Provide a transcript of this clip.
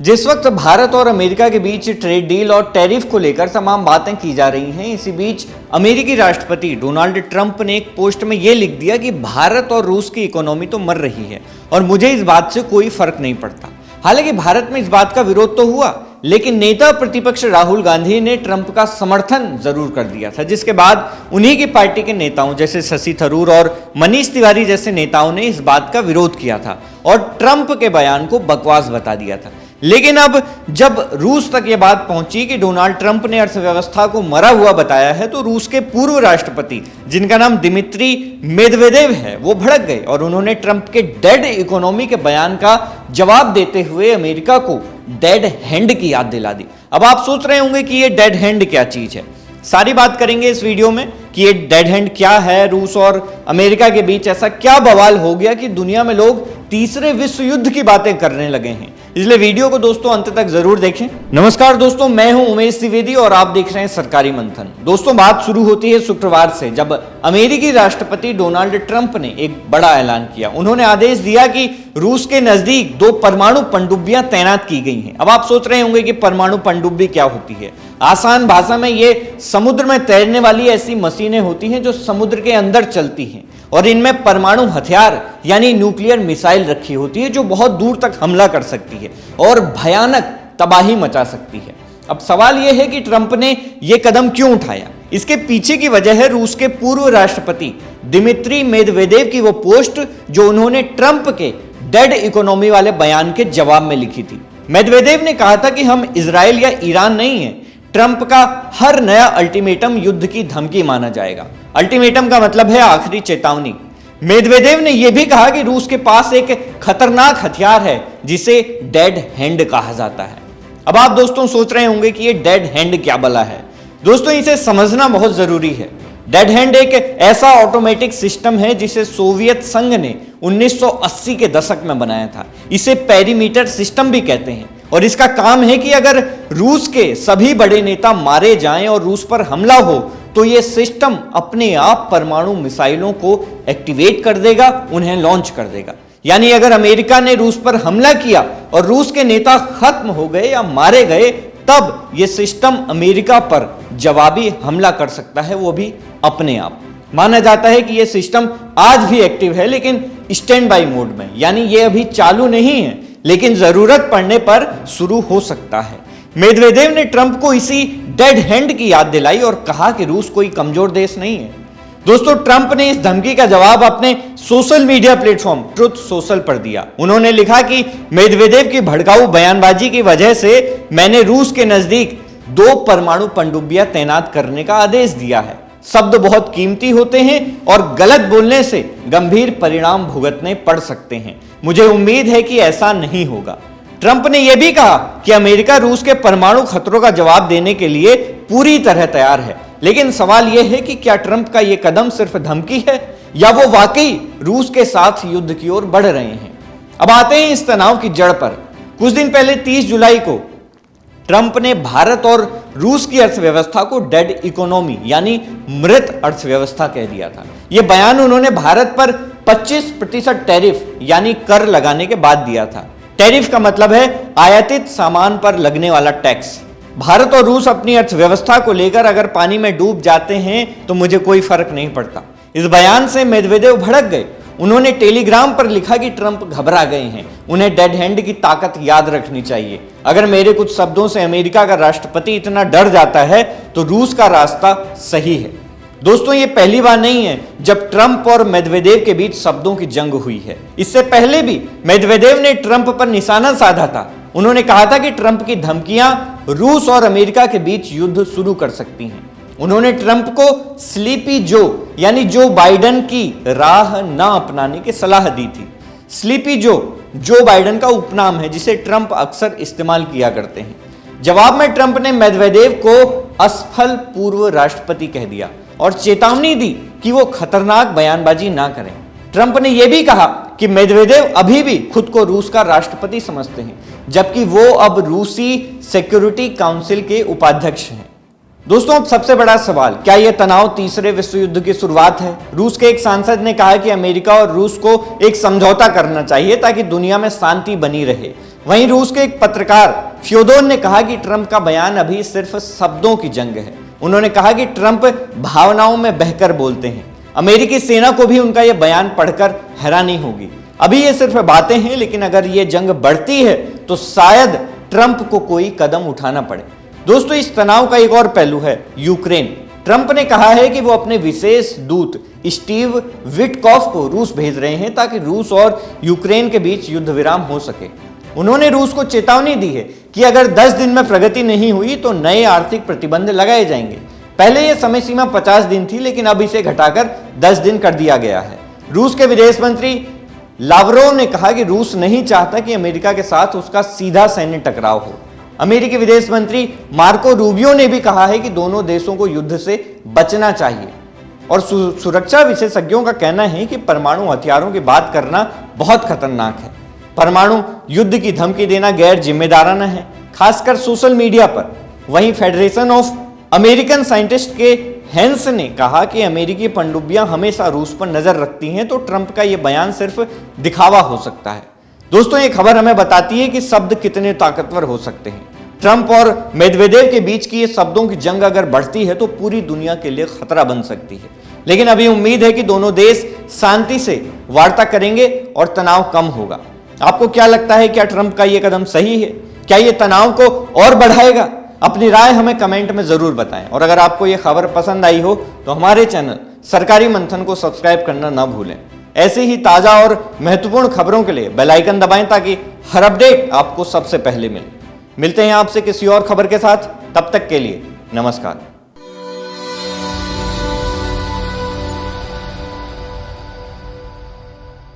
जिस वक्त भारत और अमेरिका के बीच ट्रेड डील और टैरिफ को लेकर तमाम बातें की जा रही हैं, इसी बीच अमेरिकी राष्ट्रपति डोनाल्ड ट्रंप ने एक पोस्ट में यह लिख दिया कि भारत और रूस की इकोनॉमी तो मर रही है और मुझे इस बात से कोई फर्क नहीं पड़ता। हालांकि भारत में इस बात का विरोध तो हुआ, लेकिन नेता प्रतिपक्ष राहुल गांधी ने ट्रंप का समर्थन जरूर कर दिया था, जिसके बाद उन्हीं की पार्टी के नेताओं जैसे शशि थरूर और मनीष तिवारी जैसे नेताओं ने इस बात का विरोध किया था और ट्रंप के बयान को बकवास बता दिया था। लेकिन अब जब रूस तक यह बात पहुंची कि डोनाल्ड ट्रंप ने अर्थव्यवस्था को मरा हुआ बताया है, तो रूस के पूर्व राष्ट्रपति जिनका नाम दिमित्री मेदवेदेव है, वो भड़क गए और उन्होंने ट्रंप के डेड इकोनॉमी के बयान का जवाब देते हुए अमेरिका को डेड हैंड की याद दिला दी। अब आप सोच रहे होंगे कि ये डेड हैंड क्या चीज है। सारी बात करेंगे इस वीडियो में कि ये डेड हैंड क्या है। रूस और अमेरिका के बीच ऐसा क्या बवाल हो गया कि दुनिया में लोग तीसरे विश्व युद्ध की बातें करने लगे हैं। इसलिए वीडियो को दोस्तों अंत तक जरूर देखें। नमस्कार दोस्तों, मैं हूं उमेश द्विवेदी और आप देख रहे हैं सरकारी मंथन। दोस्तों, बात शुरू होती है शुक्रवार से, जब अमेरिकी राष्ट्रपति डोनाल्ड ट्रंप ने एक बड़ा ऐलान किया। उन्होंने आदेश दिया कि रूस के नजदीक 2 परमाणु पनडुब्बियां तैनात की गई हैं। अब आप सोच रहे होंगे कि परमाणु पनडुब्बी क्या होती है। आसान भाषा में ये समुद्र में तैरने वाली ऐसी मशीनें होती हैं जो समुद्र के अंदर चलती हैं और इनमें परमाणु हथियार यानी न्यूक्लियर मिसाइल रखी होती है जो बहुत दूर तक हमला कर सकती है और भयानक तबाही मचा सकती है। अब सवाल यह है कि ट्रंप ने यह कदम क्यों उठाया। इसके पीछे की वजह है रूस के पूर्व राष्ट्रपति दिमित्री मेदवेदेव की वो पोस्ट जो उन्होंने ट्रंप के डेड इकोनॉमी वाले बयान के जवाब में लिखी थी। मेदवेदेव ने कहा था कि हम इजराइल या ईरान नहीं है, ट्रंप का हर नया अल्टीमेटम युद्ध की धमकी माना जाएगा। अल्टीमेटम का मतलब है आखिरी चेतावनी। मेदवेदेव ने यह भी कहा कि रूस के पास एक खतरनाक हथियार है जिसे डेड हैंड कहा जाता है। अब आप दोस्तों सोच रहे होंगे कि ये डेड हैंड क्या भला है। दोस्तों, इसे समझना बहुत जरूरी है। डेड हैंड एक ऐसा ऑटोमेटिक सिस्टम है जिसे सोवियत संघ ने 1980 के दशक में बनाया था। इसे पेरीमीटर सिस्टम भी कहते हैं और इसका काम है कि अगर रूस के सभी बड़े नेता मारे जाएं और रूस पर हमला हो तो यह सिस्टम अपने आप परमाणु मिसाइलों को एक्टिवेट कर देगा, उन्हें लॉन्च कर देगा। यानी अगर अमेरिका ने रूस पर हमला किया और रूस के नेता खत्म हो गए या मारे गए, तब यह सिस्टम अमेरिका पर जवाबी हमला कर सकता है, वो भी अपने आप। माना जाता है कि यह सिस्टम आज भी एक्टिव है, लेकिन स्टैंड बाई मोड में, यानी यह अभी चालू नहीं है, लेकिन जरूरत पड़ने पर शुरू हो सकता है। मेदवेदेव ने ट्रंप को इसी डेड हैंड की याद दिलाई और कहा कि रूस कोई कमजोर देश नहीं है। दोस्तों, ट्रंप ने इस धमकी का जवाब अपने social media platform truth social पर दिया। उन्होंने लिखा कि मेदवेदेव की भड़काऊ बयानबाजी की वजह से मैंने रूस के नजदीक 2 परमाणु पनडुब्बियां तैनात करने का आदेश दिया है। शब्द बहुत कीमती होते हैं और गलत बोलने से गंभीर परिणाम भुगतने पड़ सकते हैं। मुझे उम्मीद है कि ऐसा नहीं होगा। ट्रंप ने यह भी कहा कि अमेरिका रूस के परमाणु खतरों का जवाब देने के लिए पूरी तरह तैयार है। लेकिन सवाल यह है कि क्या ट्रंप का यह कदम सिर्फ धमकी है या वो वाकई रूस के साथ युद्ध की ओर बढ़ रहे हैं। अब आते हैं इस तनाव की जड़ पर। कुछ दिन पहले 30 जुलाई को ट्रंप ने भारत और रूस की अर्थव्यवस्था को डेड इकोनॉमी यानी मृत अर्थव्यवस्था कह दिया था। यह बयान उन्होंने भारत पर 25% टैरिफ यानी कर लगाने के बाद दिया था। टैरिफ का मतलब है आयातित सामान पर लगने वाला टैक्स। भारत और रूस अपनी अर्थव्यवस्था को लेकर अगर पानी में डूब जाते हैं तो मुझे कोई फर्क नहीं पड़ता। इस बयान से मेदवेदेव भड़क गए। उन्होंने टेलीग्राम पर लिखा कि ट्रंप घबरा गए हैं, उन्हें डेड हैंड की ताकत याद रखनी चाहिए। अगर मेरे कुछ शब्दों से अमेरिका का राष्ट्रपति इतना डर जाता है तो रूस का रास्ता सही है। दोस्तों, ये पहली बार नहीं है जब ट्रंप और मेदवेदेव के बीच शब्दों की जंग हुई है। इससे पहले भी मेदवेदेव ने ट्रंप पर निशाना साधा था। उन्होंने कहा था कि ट्रंप की धमकियां रूस और अमेरिका के बीच युद्ध शुरू कर सकती हैं। उन्होंने ट्रंप को स्लीपी जो यानी जो बाइडेन की राह ना अपनाने की सलाह दी थी। स्लीपी जो बाइडेन का उपनाम है जिसे ट्रंप अक्सर इस्तेमाल किया करते हैं। जवाब में ट्रंप ने मेदवेदेव को असफल पूर्व राष्ट्रपति कह दिया और चेतावनी दी कि वो खतरनाक बयानबाजी ना करें। ट्रंप ने यह भी कहा कि मेदवेदेव अभी भी खुद को रूस का राष्ट्रपति समझते हैं, जबकि वो अब रूसी सिक्योरिटी काउंसिल के उपाध्यक्ष हैं। दोस्तों, अब सबसे बड़ा सवाल, क्या यह तनाव तीसरे विश्व युद्ध की शुरुआत है। रूस के एक सांसद ने कहा कि अमेरिका और रूस को एक समझौता करना चाहिए ताकि दुनिया में शांति बनी रहे। वहीं रूस के एक पत्रकार फ्योदोर ने कहा कि ट्रंप का बयान अभी सिर्फ शब्दों की जंग है। उन्होंने कहा कि ट्रंप भावनाओं में बहकर बोलते हैं। अमेरिकी सेना को भी उनका यह बयान पढ़कर हैरानी होगी। अभी ये सिर्फ बातें हैं, लेकिन अगर ये जंग बढ़ती है तो शायद ट्रंप को कोई कदम उठाना पड़े। दोस्तों, इस तनाव का एक और पहलू है यूक्रेन। ट्रंप ने कहा है कि वो अपने विशेष दूत स्टीव विटकॉफ को रूस भेज रहे हैं ताकि रूस और यूक्रेन के बीच युद्ध विराम हो सके। उन्होंने रूस को चेतावनी दी है कि अगर 10 दिन में प्रगति नहीं हुई तो नए आर्थिक प्रतिबंध लगाए जाएंगे। पहले यह समय सीमा 50 दिन थी, लेकिन अब इसे घटाकर 10 दिन कर दिया गया है। रूस के विदेश मंत्री लावरोव ने कहा कि रूस नहीं चाहता कि अमेरिका के साथ उसका सीधा सैन्य टकराव हो। अमेरिकी विदेश मंत्री मार्को रूबियो ने भी कहा है कि दोनों देशों को युद्ध से बचना चाहिए और सुरक्षा विशेषज्ञों का कहना है कि परमाणु हथियारों की बात करना बहुत खतरनाक है। परमाणु युद्ध की धमकी देना गैर जिम्मेदाराना है, खासकर सोशल मीडिया पर। वहीं फेडरेशन ऑफ अमेरिकन साइंटिस्ट के हेंस ने कहा कि अमेरिकी पनडुब्बियां हमेशा रूस पर नजर रखती हैं, तो ट्रंप का यह बयान सिर्फ दिखावा हो सकता है। दोस्तों, ये खबर हमें बताती है कि शब्द कितने ताकतवर हो सकते हैं। ट्रंप और मेदवेदेव के बीच की ये शब्दों की जंग अगर बढ़ती है तो पूरी दुनिया के लिए खतरा बन सकती है। लेकिन अभी उम्मीद है कि दोनों देश शांति से वार्ता करेंगे और तनाव कम होगा। आपको क्या लगता है, क्या ट्रंप का यह कदम सही है? क्या यह तनाव को और बढ़ाएगा? अपनी राय हमें कमेंट में जरूर बताएं। और अगर आपको यह खबर पसंद आई हो तो हमारे चैनल सरकारी मंथन को सब्सक्राइब करना ना भूलें। ऐसे ही ताजा और महत्वपूर्ण खबरों के लिए बेल आइकन दबाएं ताकि हर अपडेट आपको सबसे पहले मिले। मिलते हैं आपसे किसी और खबर के साथ, तब तक के लिए नमस्कार।